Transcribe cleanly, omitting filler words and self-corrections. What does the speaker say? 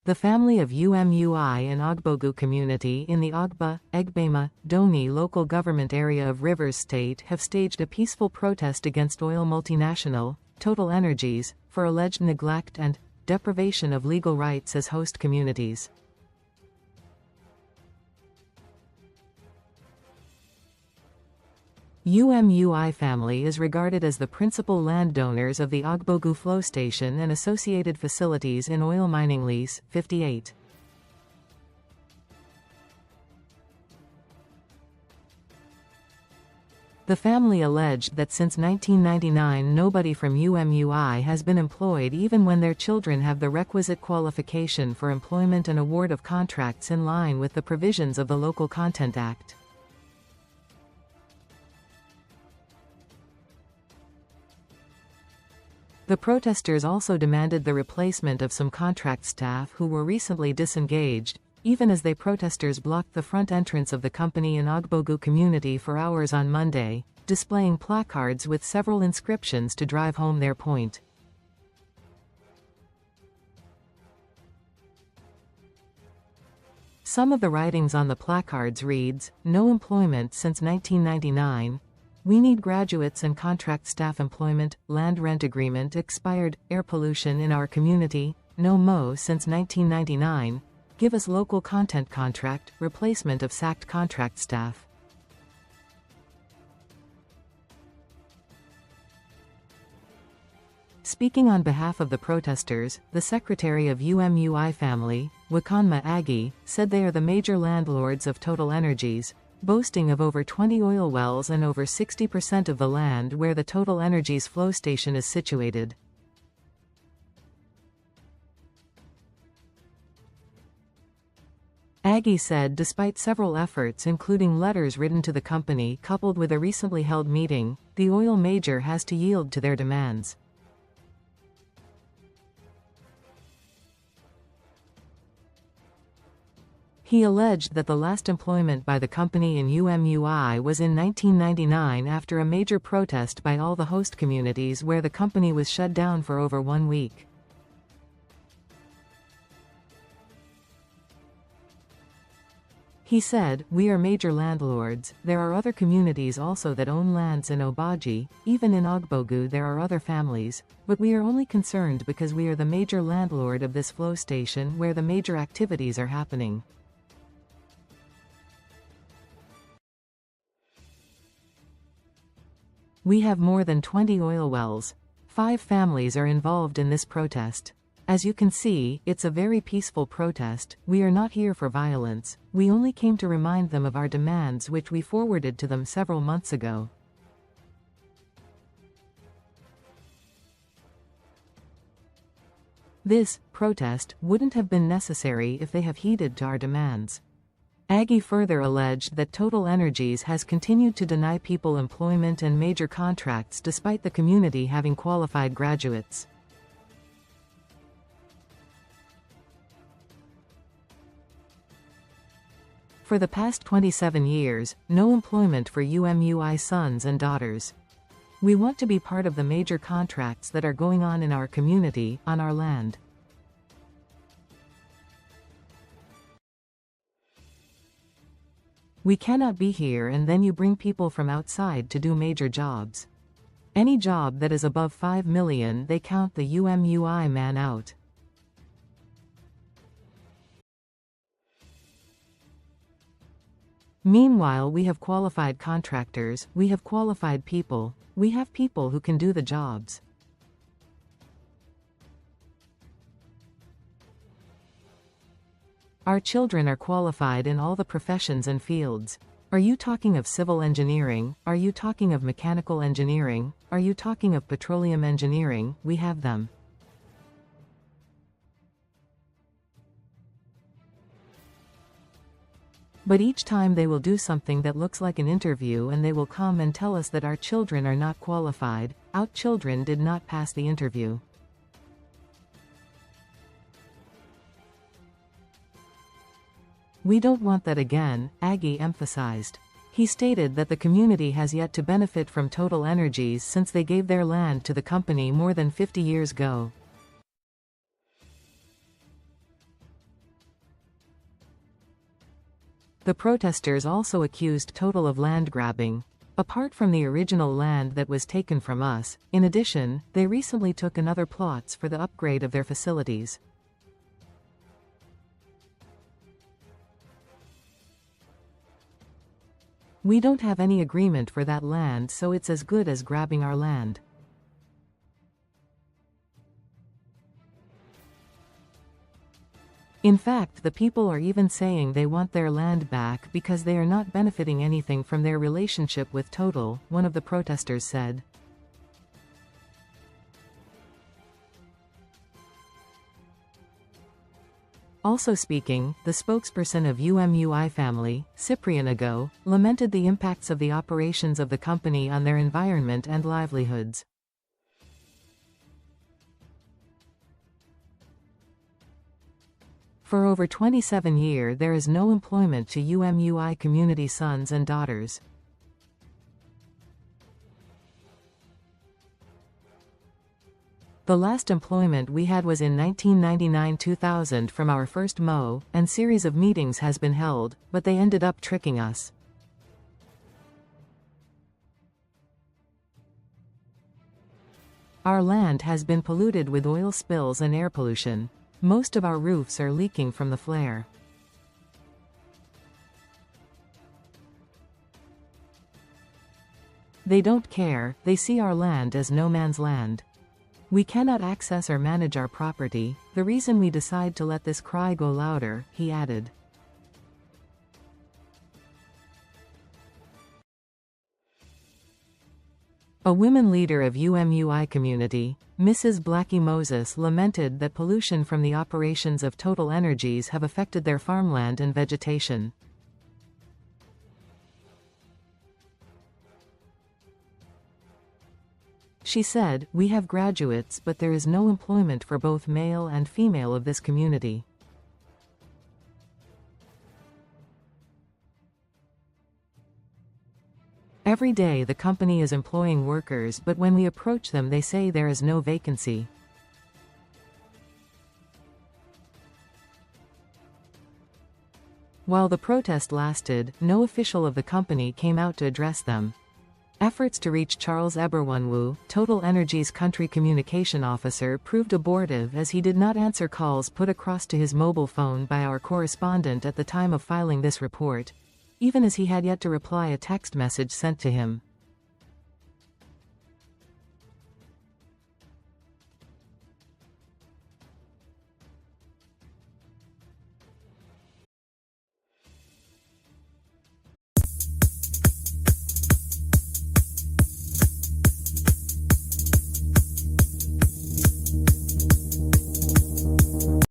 The family of Umu-Aye and Ogbogu community in the Ogba, Egbema, Ndoni local government area of Rivers State have staged a peaceful protest against oil multinational, TotalEnergies, for alleged neglect and deprivation of legal rights as host communities. Umu-Aye family is regarded as the principal landowners of the Ogbogu Flow Station and associated facilities in Oil Mining Lease, 58. The family alleged that since 1999 nobody from Umu-Aye has been employed even when their children have the requisite qualification for employment and award of contracts in line with the provisions of the Local Content Act. The protesters also demanded the replacement of some contract staff who were recently disengaged, even as protesters blocked the front entrance of the company in Ogbogu community for hours on Monday, displaying placards with several inscriptions to drive home their point. Some of the writings on the placards reads, "No employment since 1999, we need graduates and contract staff employment, land rent agreement expired, air pollution in our community, no mo since 1999, give us local content contract, replacement of sacked contract staff." Speaking on behalf of the protesters, the Secretary of Umu-Aye family, Wakanma Agi, said they are the major landlords of TotalEnergies, boasting of over 20 oil wells and over 60% of the land where the TotalEnergies flow station is situated. Agi said despite several efforts including letters written to the company coupled with a recently held meeting, the oil major has to yield to their demands. He alleged that the last employment by the company in Umu-Aye was in 1999 after a major protest by all the host communities where the company was shut down for over 1 week. He said, "We are major landlords, there are other communities also that own lands in Obagi, even in Ogbogu there are other families, but we are only concerned because we are the major landlord of this flow station where the major activities are happening." We have more than 20 oil wells. 5 families are involved in this protest. As you can see, it's a very peaceful protest. We are not here for violence. We only came to remind them of our demands which we forwarded to them several months ago. This protest wouldn't have been necessary if they have heeded to our demands. Agi further alleged that TotalEnergies has continued to deny people employment and major contracts despite the community having qualified graduates. For the past 27 years, no employment for Umu-Aye sons and daughters. We want to be part of the major contracts that are going on in our community, on our land. We cannot be here and then you bring people from outside to do major jobs. Any job that is above 5 million they count the Umu-Aye man out. Meanwhile we have qualified contractors, we have qualified people, we have people who can do the jobs. Our children are qualified in all the professions and fields. Are you talking of civil engineering? Are you talking of mechanical engineering? Are you talking of petroleum engineering? We have them. But each time they will do something that looks like an interview and they will come and tell us that our children are not qualified, our children did not pass the interview. We don't want that again, Agi emphasized. He stated that the community has yet to benefit from TotalEnergies since they gave their land to the company more than 50 years ago. The protesters also accused Total of land grabbing. Apart from the original land that was taken from us, in addition, they recently took another plots for the upgrade of their facilities. We don't have any agreement for that land, so it's as good as grabbing our land. In fact, the people are even saying they want their land back because they are not benefiting anything from their relationship with Total, one of the protesters said. Also speaking, the spokesperson of Umu-Aye family, Cyprian Ago, lamented the impacts of the operations of the company on their environment and livelihoods. For over 27 years there is no employment to Umu-Aye community sons and daughters. The last employment we had was in 1999-2000 from our first MO, and series of meetings has been held, but they ended up tricking us. Our land has been polluted with oil spills and air pollution. Most of our roofs are leaking from the flare. They don't care, they see our land as no man's land. We cannot access or manage our property, the reason we decide to let this cry go louder, he added. A women leader of Umu-Aye community, Mrs. Blackie Moses, lamented that pollution from the operations of TotalEnergies have affected their farmland and vegetation. She said, "We have graduates, but there is no employment for both male and female of this community." Every day the company is employing workers, but when we approach them they say there is no vacancy. While the protest lasted, no official of the company came out to address them. Efforts to reach Charles Eberwanwu, TotalEnergies country communication officer, proved abortive as he did not answer calls put across to his mobile phone by our correspondent at the time of filing this report, even as he had yet to reply a text message sent to him.